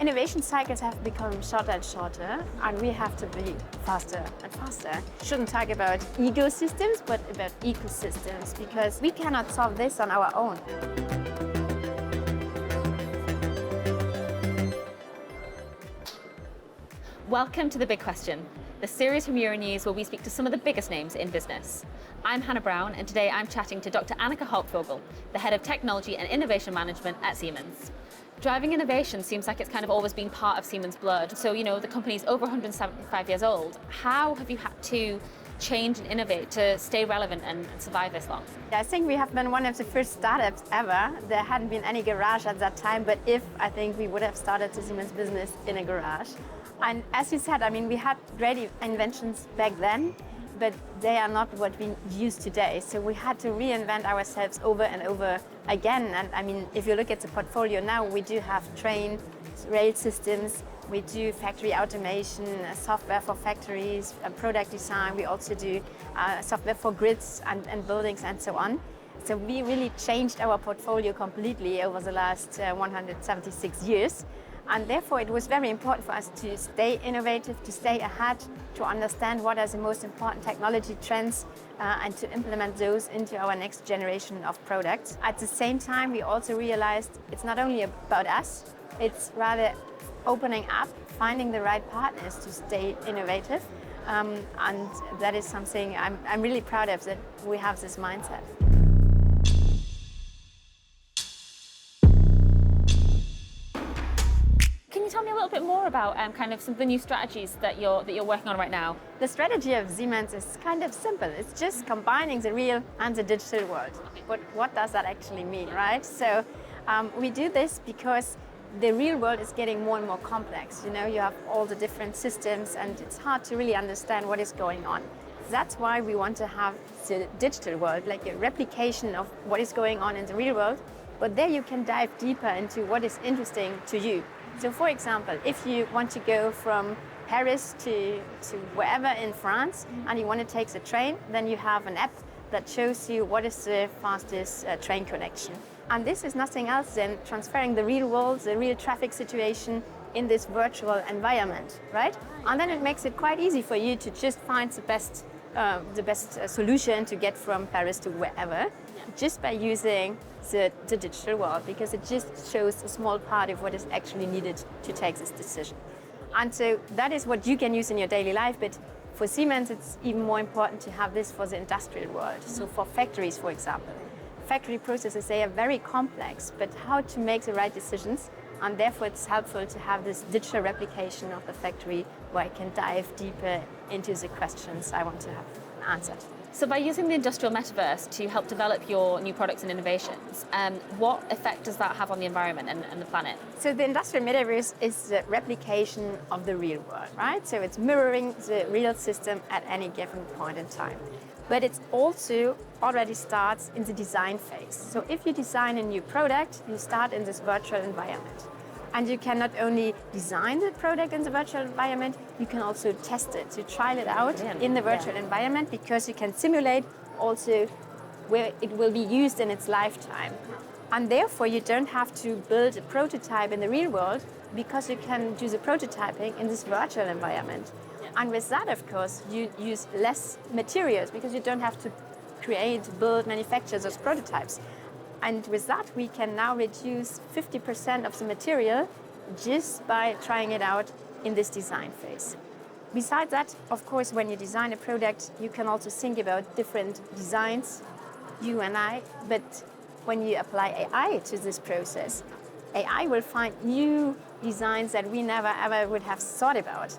Innovation cycles have become shorter and shorter, and we have to be faster and faster. Shouldn't talk about ecosystems, but about ecosystems, because we cannot solve this on our own. Welcome to The Big Question, the series from Euronews where we speak to some of the biggest names in business. I'm Hannah Brown, and today I'm chatting to Dr. Annika Hauptvogel, the Head of Technology and Innovation Management at Siemens. Driving innovation seems like it's kind of always been part of Siemens' blood. So, the company's over 175 years old. How have you had to change and innovate to stay relevant and survive this long? I think we have been one of the first startups ever. There hadn't been any garage at that time, but I think we would have started the Siemens business in a garage. And as you said, we had great inventions back then, but they are not what we use today. So we had to reinvent ourselves over and over again. And if you look at the portfolio now, we do have train, rail systems, we do factory automation, software for factories, product design. We also do software for grids and buildings and so on. So we really changed our portfolio completely over the last 176 years. And therefore, it was very important for us to stay innovative, to stay ahead, to understand what are the most important technology trends, and to implement those into our next generation of products. At the same time, we also realized it's not only about us, it's rather opening up, finding the right partners to stay innovative. And that is something I'm really proud of, that we have this mindset. Can you tell me a little bit more about kind of some of the new strategies that you're working on right now? The strategy of Siemens is kind of simple. It's just combining the real and the digital world. But what does that actually mean, right? So we do this because the real world is getting more and more complex. You have all the different systems, and it's hard to really understand what is going on. That's why we want to have the digital world, like a replication of what is going on in the real world. But there you can dive deeper into what is interesting to you. So for example, if you want to go from Paris to wherever in France and you want to take the train, then you have an app that shows you what is the fastest train connection. And this is nothing else than transferring the real world, the real traffic situation in this virtual environment, right? And then it makes it quite easy for you to just find the best solution to get from Paris to wherever, just by using the digital world, because it just shows a small part of what is actually needed to take this decision. And so that is what you can use in your daily life, but for Siemens it's even more important to have this for the industrial world. So for factories, for example, factory processes, they are very complex, but how to make the right decisions, and therefore it's helpful to have this digital replication of the factory where I can dive deeper into the questions I want to have answered. So by using the industrial metaverse to help develop your new products and innovations, what effect does that have on the environment and the planet? So the industrial metaverse is the replication of the real world, right? So it's mirroring the real system at any given point in time. But it also already starts in the design phase. So if you design a new product, you start in this virtual environment. And you can not only design the product in the virtual environment, you can also test it, to trial it out in the virtual environment, because you can simulate also where it will be used in its lifetime. And therefore, you don't have to build a prototype in the real world, because you can do the prototyping in this virtual environment. And with that, of course, you use less materials, because you don't have to create, build, manufacture those prototypes. And with that, we can now reduce 50% of the material just by trying it out in this design phase. Besides that, of course, when you design a product, you can also think about different designs, you and I, but when you apply AI to this process, AI will find new designs that we never ever would have thought about.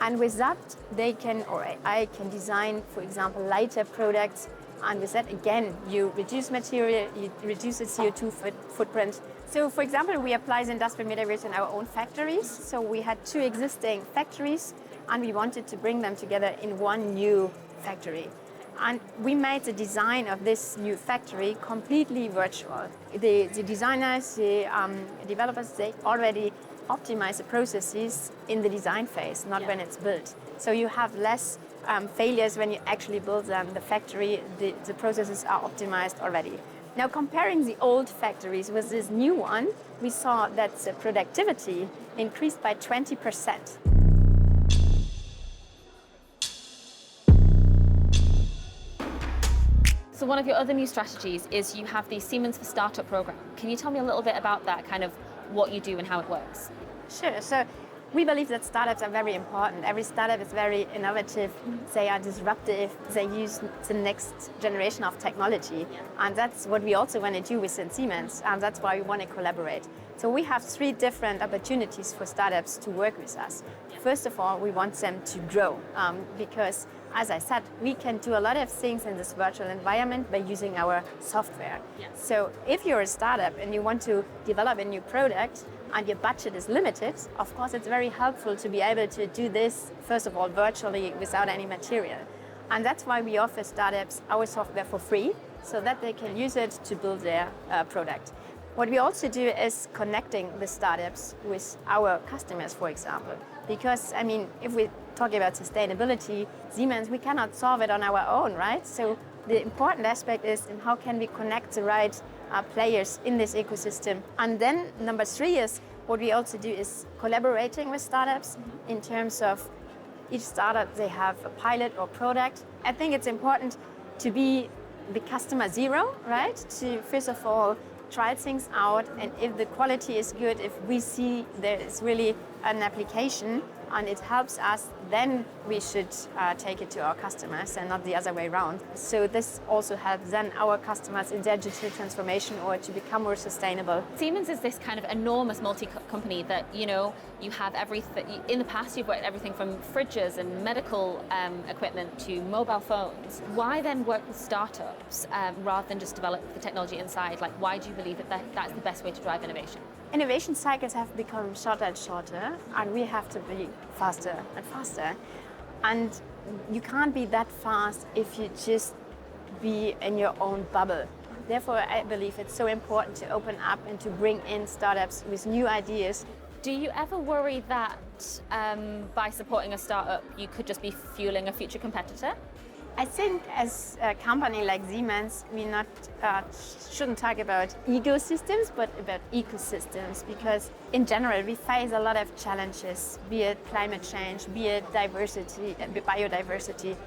And with that, AI can design, for example, lighter products. And with that, again, you reduce material, you reduce the CO2 footprint. So, for example, we apply the industrial metaverse in our own factories. So we had 2 existing factories, and we wanted to bring them together in one new factory. And we made the design of this new factory completely virtual. The designers, the developers, they already optimize the processes in the design phase, not when it's built. So you have less failures when you actually build them. The factory, the processes are optimized already. Now, comparing the old factories with this new one, we saw that the productivity increased by 20%. So one of your other new strategies is you have the Siemens for Startup program. Can you tell me a little bit about that, kind of what you do and how it works? Sure. So we believe that startups are very important. Every startup is very innovative. They are disruptive. They use the next generation of technology. And that's what we also want to do within Siemens. And that's why we want to collaborate. So we have 3 different opportunities for startups to work with us. First of all, we want them to grow because, as I said, we can do a lot of things in this virtual environment by using our software. So if you're a startup and you want to develop a new product and your budget is limited, of course it's very helpful to be able to do this, first of all, virtually without any material. And that's why we offer startups our software for free so that they can use it to build their product. What we also do is connecting the startups with our customers, for example. Because, I mean, if we talk about sustainability, Siemens, we cannot solve it on our own, right? So the important aspect is in how can we connect the right players in this ecosystem. And then number 3 is what we also do is collaborating with startups in terms of each startup, they have a pilot or product. I think it's important to be the customer zero, right? To first of all, try things out, and if the quality is good, if we see there is really an application and it helps us, then we should take it to our customers and not the other way around. So this also helps then our customers in their digital transformation or to become more sustainable. Siemens is this kind of enormous multi-company that, you have everything. In the past, you've worked everything from fridges and medical equipment to mobile phones. Why then work with startups rather than just develop the technology inside? Like, why do you believe that that's the best way to drive innovation? Innovation cycles have become shorter and shorter, and we have to be faster and faster. And you can't be that fast if you just be in your own bubble. Therefore, I believe it's so important to open up and to bring in startups with new ideas. Do you ever worry that by supporting a startup, you could just be fueling a future competitor? I think as a company like Siemens, we shouldn't talk about ecosystems, but about ecosystems, because in general we face a lot of challenges, be it climate change, be it diversity, biodiversity,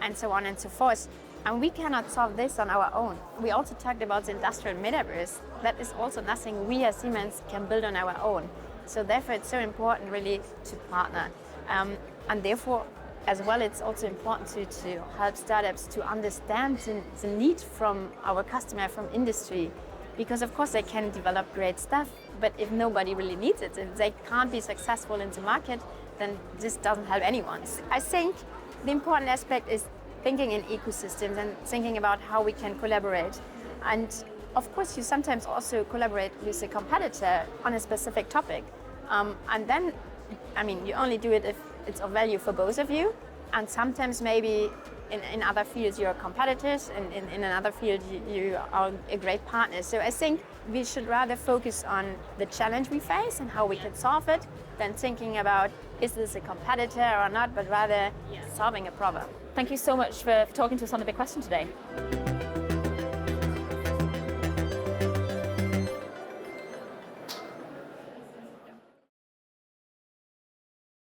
and so on and so forth. And we cannot solve this on our own. We also talked about the industrial metaverse. That is also nothing we as Siemens can build on our own. So therefore it's so important really to partner. And therefore, as well, it's also important to help startups to understand the need from our customer, from industry. Because of course they can develop great stuff, but if nobody really needs it, if they can't be successful in the market, then this doesn't help anyone. I think the important aspect is thinking in ecosystems and thinking about how we can collaborate. And of course you sometimes also collaborate with a competitor on a specific topic. And then, you only do it if it's of value for both of you, and sometimes maybe in other fields you're competitors, and in another field you are a great partner. So I think we should rather focus on the challenge we face and how we can solve it than thinking about is this a competitor or not, but rather solving a problem. Thank you so much for talking to us on The Big Question today.